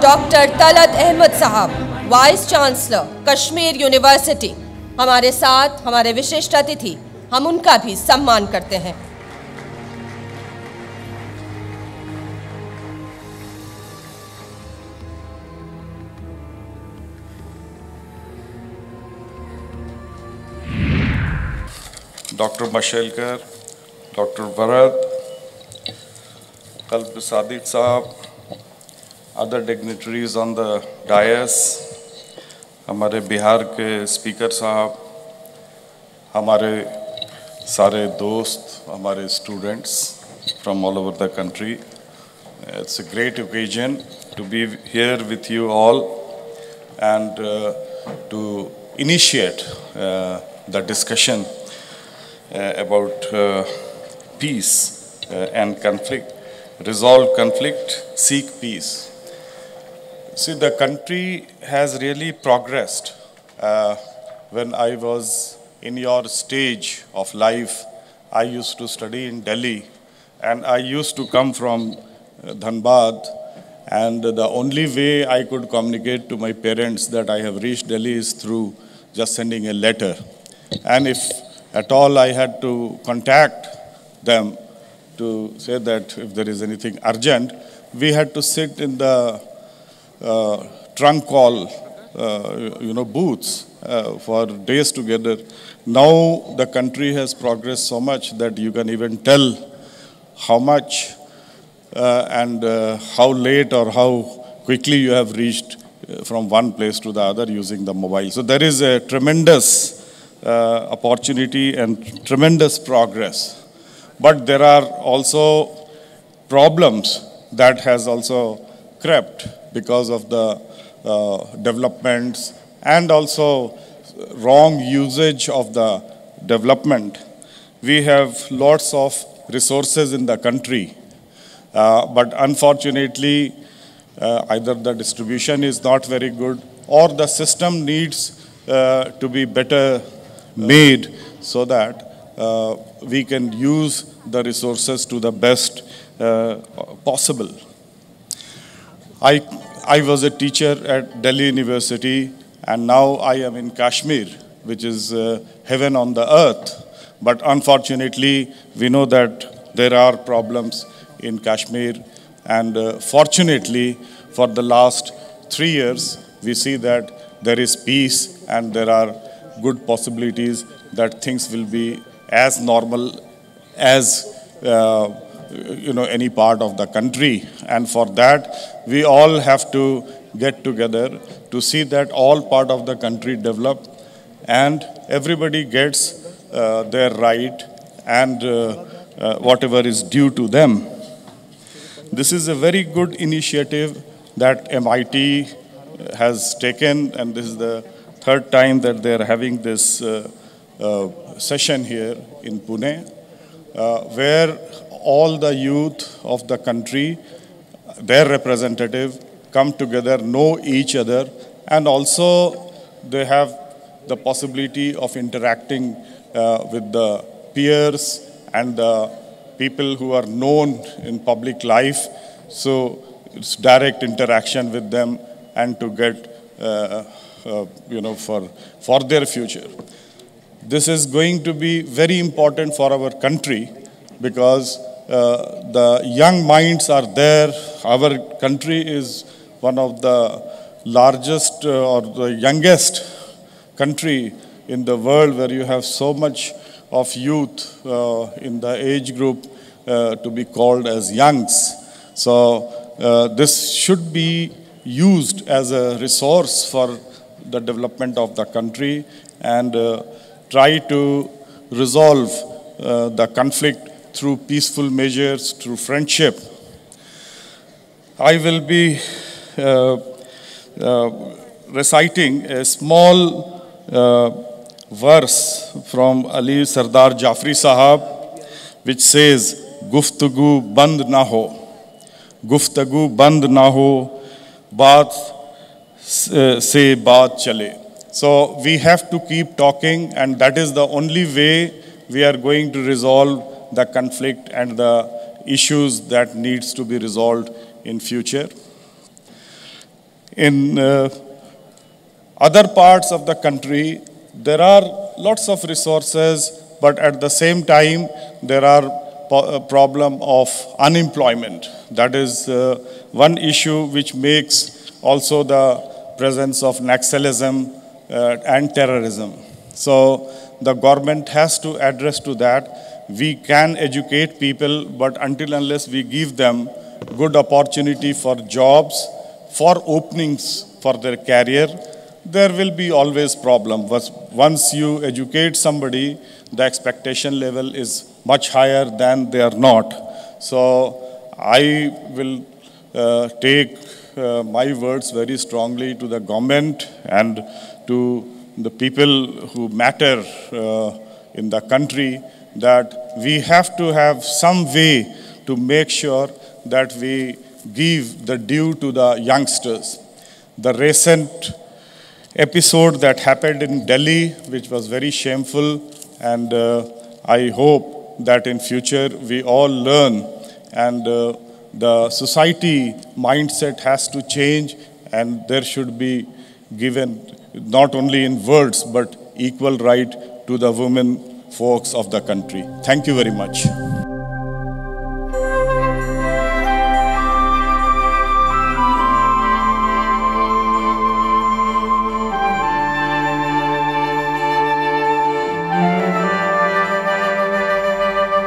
Doctor Talat Ahmad साहब, vice chancellor Kashmir university, हमारे साथ हमारे विशिष्ट अतिथि, हम उनका भी सम्मान करते हैं। डॉक्टर मशेलकर, डॉक्टर वरद, कल्ब सादिक साहब, other dignitaries on the dais, हमारे बिहार के स्पीकर साहब, हमारे सारे दोस्त, हमारे students from all over the country, it's a great occasion to be here with you all and to initiate the discussion about peace and conflict, resolve conflict, seek peace. See, the country has really progressed. When I was in your stage of life, I used to study in Delhi, and I used to come from Dhanbad, and the only way I could communicate to my parents that I have reached Delhi is through just sending a letter. And if at all I had to contact them to say that if there is anything urgent, we had to sit in the trunk call, booths for days together. Now the country has progressed so much that you can even tell how much and how late or how quickly you have reached from one place to the other using the mobile. So there is a tremendous opportunity and tremendous progress. But there are also problems that has also crept because of the developments and also wrong usage of the development. We have lots of resources in the country, but unfortunately either the distribution is not very good or the system needs to be better made so that we can use the resources to the best possible. I was a teacher at Delhi University, and now I am in Kashmir, which is heaven on the earth. But unfortunately, we know that there are problems in Kashmir, and fortunately, for the last 3 years, we see that there is peace and there are good possibilities that things will be as normal as any part of the country. And for that, we all have to get together to see that all part of the country develop and everybody gets their right and whatever is due to them. This is a very good initiative that MIT has taken, and this is the third time that they are having this session here in Pune, where all the youth of the country, their representative, come together, know each other, and also they have the possibility of interacting with the peers and the people who are known in public life. So it's direct interaction with them and to get for their future. This is going to be very important for our country because the young minds are there. Our country is one of the largest or the youngest country in the world where you have so much of youth in the age group to be called as youngs. So this should be used as a resource for the development of the country and try to resolve the conflict through peaceful measures, through friendship. I will be reciting a small verse from Ali Sardar Jafri Sahab, which says, "Guftagu band na ho, guftagu band na ho, baat se baat chale." So we have to keep talking, and that is the only way we are going to resolve the conflict and the issues that needs to be resolved in future. In other parts of the country, there are lots of resources, but at the same time, there are a problem of unemployment. That is one issue which makes also the presence of Naxalism and terrorism. So the government has to address to that. We can educate people, but until unless we give them good opportunity for jobs, for openings for their career, there will be always problem. Once you educate somebody, the expectation level is much higher than they are not. So I will take my words very strongly to the government and to the people who matter in the country, that we have to have some way to make sure that we give the due to the youngsters. The recent episode that happened in Delhi, which was very shameful, and I hope that in future we all learn, and the society mindset has to change, and there should be given not only in words but equal right to the women folks of the country. Thank you very much.